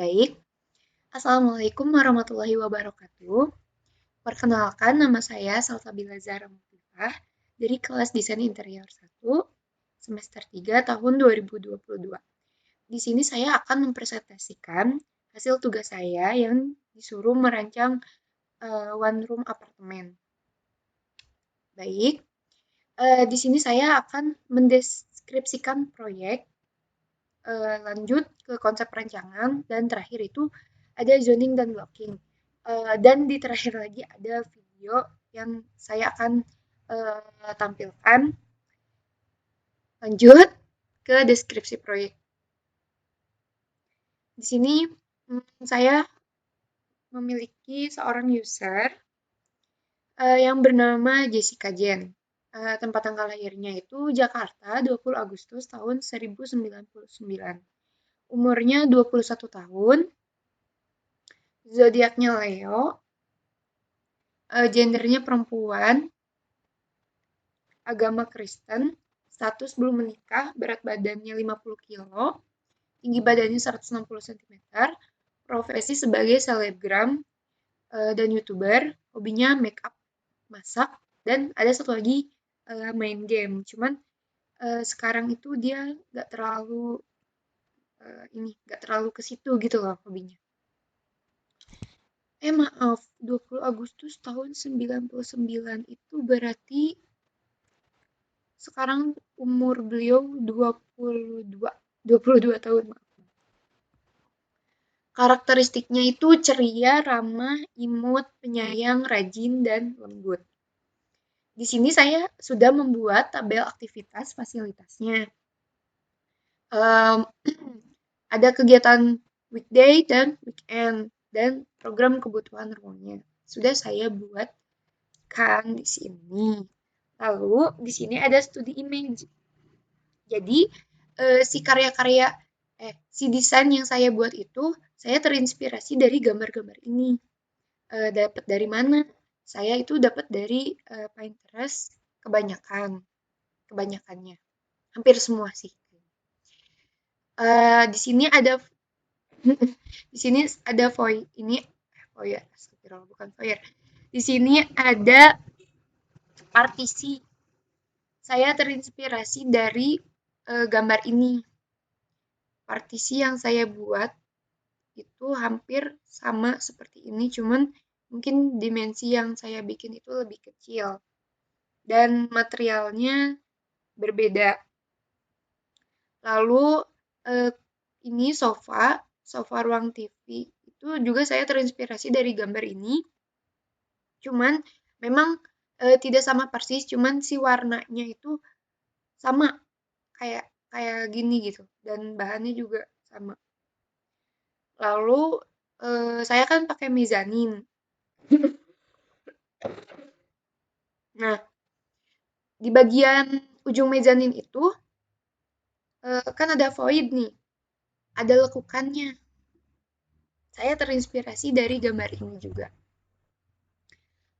Baik, Assalamualaikum warahmatullahi wabarakatuh. Perkenalkan, nama saya Salsabila Zahra Mutifah dari kelas Desain Interior 1, semester 3 tahun 2022. Di sini saya akan mempresentasikan hasil tugas saya yang disuruh merancang one room apartemen. Baik, di sini saya akan mendeskripsikan proyek, lanjut ke konsep perencangan, dan terakhir itu ada zoning dan blocking. Dan di terakhir lagi ada video yang saya akan tampilkan. Lanjut ke deskripsi proyek. Di sini saya memiliki seorang user yang bernama Jessica Jen. Tempat tanggal lahirnya itu Jakarta, 20 Agustus tahun 1099. Umurnya 21 tahun, zodiaknya Leo, gendernya perempuan, agama Kristen, status belum menikah, berat badannya 50 kilo, tinggi badannya 160 cm, profesi sebagai selebgram dan YouTuber, hobinya make up, masak, dan ada satu lagi main game. Cuman sekarang itu dia nggak terlalu ke situ gitu loh hobinya. Maaf, 20 Agustus tahun 99 itu berarti sekarang umur beliau 22 tahun. Karakteristiknya itu ceria, ramah, imut, penyayang, rajin, dan lembut. Di sini saya sudah membuat tabel aktivitas fasilitasnya. Ada kegiatan weekday dan weekend, dan program kebutuhan rumahnya. Sudah saya buatkan di sini. Lalu di sini ada studi image. Jadi si desain yang saya buat itu saya terinspirasi dari gambar-gambar ini. Dapat dari mana? Saya itu dapat dari Pinterest kebanyakannya, hampir semua sih. Di sini ada di sini ada foyer, astagfirullah, bukan foyer. Di sini ada partisi. Saya terinspirasi dari gambar ini. Partisi yang saya buat itu hampir sama seperti ini, cuman mungkin dimensi yang saya bikin itu lebih kecil dan materialnya berbeda. Lalu ini sofa ruang TV itu juga saya terinspirasi dari gambar ini. Cuman memang tidak sama persis, cuman si warnanya itu sama kayak kayak gini gitu dan bahannya juga sama. Lalu saya kan pakai mezanin. Nah, di bagian ujung mezanin itu kan ada void nih, ada lekukannya. Saya terinspirasi dari gambar ini juga.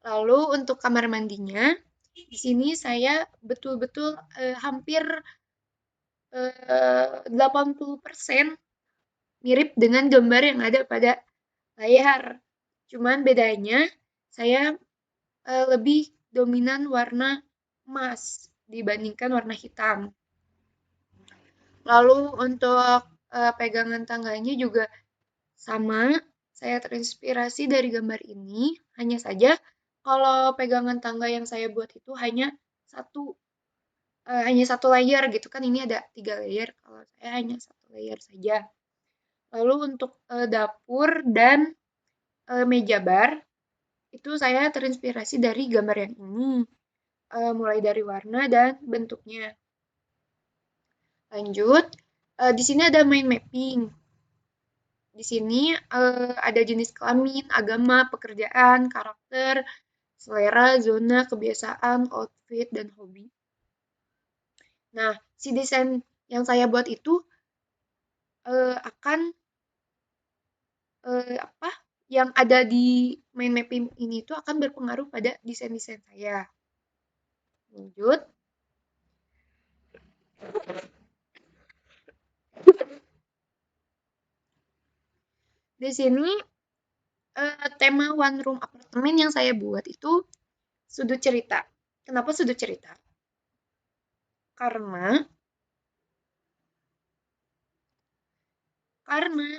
Lalu untuk kamar mandinya, di sini saya betul-betul hampir 80% mirip dengan gambar yang ada pada layar. Cuman bedanya saya lebih dominan warna emas dibandingkan warna hitam. Lalu untuk pegangan tangganya juga sama, saya terinspirasi dari gambar ini, hanya saja kalau pegangan tangga yang saya buat itu hanya satu layer gitu kan, ini ada 3 layer, kalau saya hanya satu layer saja. Lalu untuk dapur dan meja bar, itu saya terinspirasi dari gambar yang ini, mulai dari warna dan bentuknya. Lanjut, di sini ada mind mapping. Di sini ada jenis kelamin, agama, pekerjaan, karakter, selera, zona, kebiasaan, outfit, dan hobi. Nah, si desain yang saya buat itu akan yang ada di mind mapping ini itu akan berpengaruh pada desain-desain saya. Lanjut. Di sini tema one room apartemen yang saya buat itu sudut cerita. Kenapa sudut cerita? Karena karena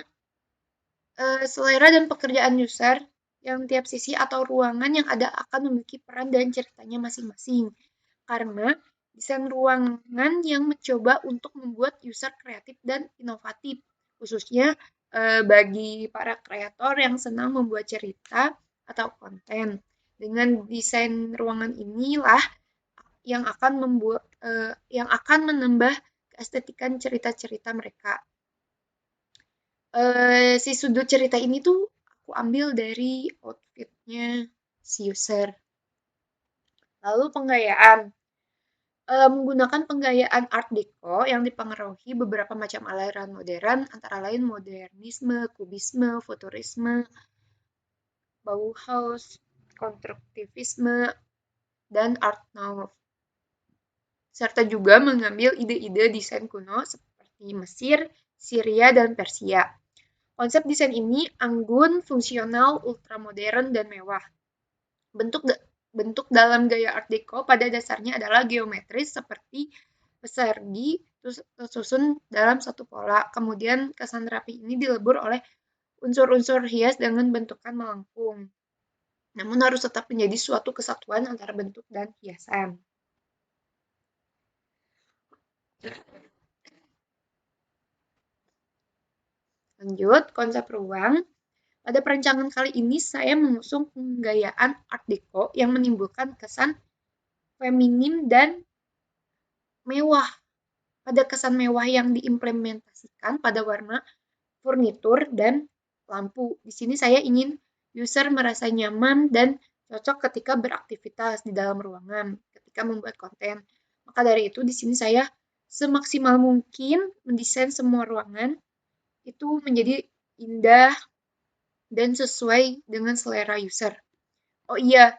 selera dan pekerjaan user yang tiap sisi atau ruangan yang ada akan memiliki peran dan ceritanya masing-masing. Karena desain ruangan yang mencoba untuk membuat user kreatif dan inovatif, khususnya bagi para kreator yang senang membuat cerita atau konten. Dengan desain ruangan inilah yang akan menambah keestetikan cerita-cerita mereka. Si sudut cerita ini tuh aku ambil dari outfitnya si user. Lalu penggayaan. Menggunakan penggayaan Art Deco yang dipengaruhi beberapa macam aliran modern, antara lain modernisme, kubisme, futurisme, Bauhaus, konstruktivisme, dan Art Nouveau. Serta juga mengambil ide-ide desain kuno seperti Mesir, Syria, dan Persia. Konsep desain ini anggun, fungsional, ultramodern, dan mewah. Bentuk bentuk dalam gaya Art Deco pada dasarnya adalah geometris seperti persegi tersusun dalam satu pola. Kemudian kesan rapi ini dilebur oleh unsur-unsur hias dengan bentukan melengkung. Namun harus tetap menjadi suatu kesatuan antara bentuk dan hiasan. Lanjut, konsep ruang. Pada perencangan kali ini saya mengusung penggayaan Art Deco yang menimbulkan kesan feminim dan mewah. Pada kesan mewah yang diimplementasikan pada warna, furnitur, dan lampu. Di sini saya ingin user merasa nyaman dan cocok ketika beraktivitas di dalam ruangan, ketika membuat konten. Maka dari itu di sini saya semaksimal mungkin mendesain semua ruangan itu menjadi indah dan sesuai dengan selera user. Oh iya,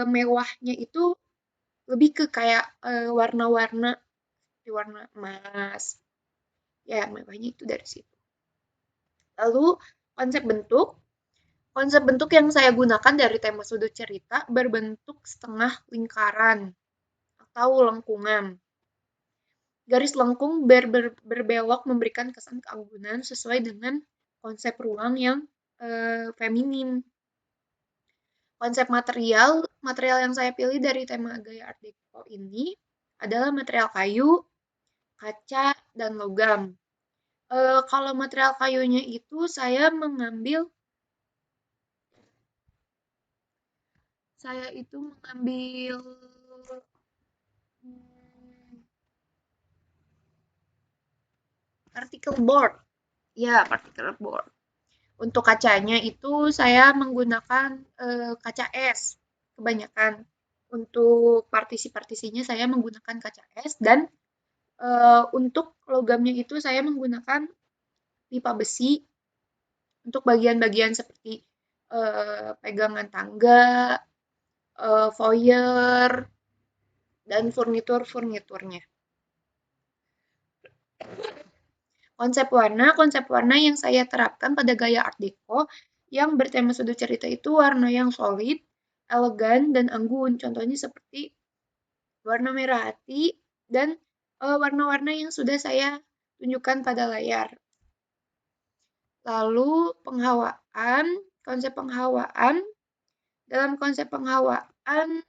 mewahnya itu lebih ke kayak warna-warna, warna emas. Ya, mewahnya itu dari situ. Lalu konsep bentuk. Konsep bentuk yang saya gunakan dari tema sudut cerita berbentuk setengah lingkaran atau lengkungan. Garis lengkung berbelok memberikan kesan keanggunan sesuai dengan konsep ruang yang feminim. Konsep material yang saya pilih dari tema gaya Art Deco ini adalah material kayu, kaca, dan logam. Kalau material kayunya itu saya mengambil particle board. Ya, particle board. Untuk kacanya itu saya menggunakan kaca es kebanyakan. Untuk partisi-partisinya saya menggunakan kaca es dan untuk logamnya itu saya menggunakan pipa besi untuk bagian-bagian seperti pegangan tangga, foyer, dan furniturnya. Konsep warna yang saya terapkan pada gaya Art Deco yang bertema sudut cerita itu warna yang solid, elegan, dan anggun. Contohnya seperti warna merah hati dan warna-warna yang sudah saya tunjukkan pada layar. Lalu konsep penghawaan. Dalam konsep penghawaan,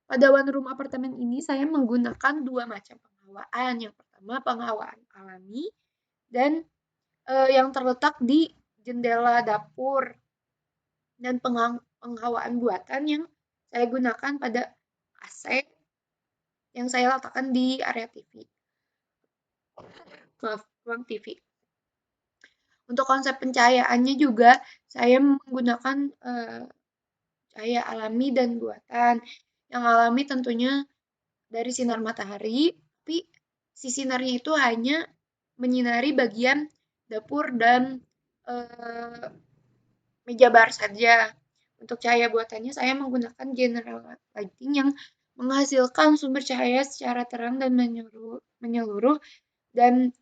pada one room apartemen ini saya menggunakan dua macam penghawaan. Yang pertama penghawaan alami dan yang terletak di jendela dapur dan penghawaan buatan yang saya gunakan pada AC yang saya letakkan di area TV. Ruang TV. Untuk konsep pencahayaannya juga saya menggunakan cahaya alami dan buatan. Yang alami tentunya dari sinar matahari, tapi si sinarnya itu hanya menyinari bagian dapur dan meja bar saja. Untuk cahaya buatannya saya menggunakan general lighting yang menghasilkan sumber cahaya secara terang dan menyeluruh dan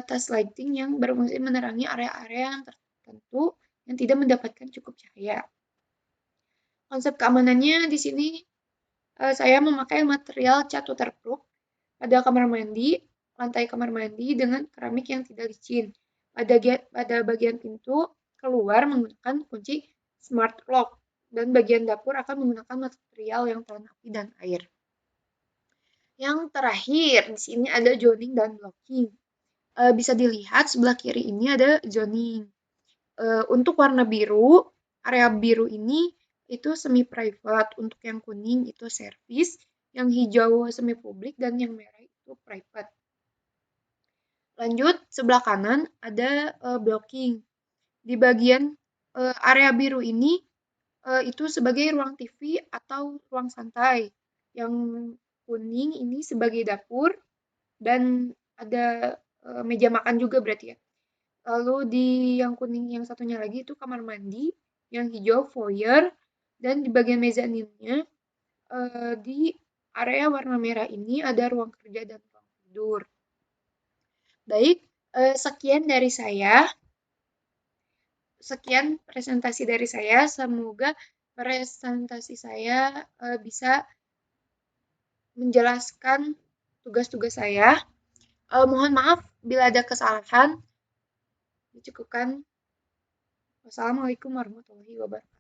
task lighting yang berfungsi menerangi area-area yang tertentu yang tidak mendapatkan cukup cahaya. Konsep keamanannya di sini saya memakai material cat waterproof pada kamar mandi, lantai kamar mandi dengan keramik yang tidak licin. Pada bagian pintu keluar menggunakan kunci smart lock dan bagian dapur akan menggunakan material yang tahan api dan air. Yang terakhir di sini ada zoning dan blocking. Bisa dilihat sebelah kiri ini ada zoning. Untuk warna biru, area biru ini itu semi private, untuk yang kuning itu service, yang hijau semi publik, dan yang merah itu private. Lanjut, sebelah kanan ada blocking. Di bagian area biru ini itu sebagai ruang TV atau ruang santai. Yang kuning ini sebagai dapur dan ada meja makan juga berarti ya. Lalu di yang kuning yang satunya lagi itu kamar mandi, yang hijau foyer, dan di bagian mezaninnya di area warna merah ini ada ruang kerja dan ruang tidur. Baik, sekian dari saya. Sekian presentasi dari saya. Semoga presentasi saya bisa menjelaskan tugas-tugas saya. Mohon maaf bila ada kesalahan. Dicukupkan. Wassalamualaikum warahmatullahi wabarakatuh.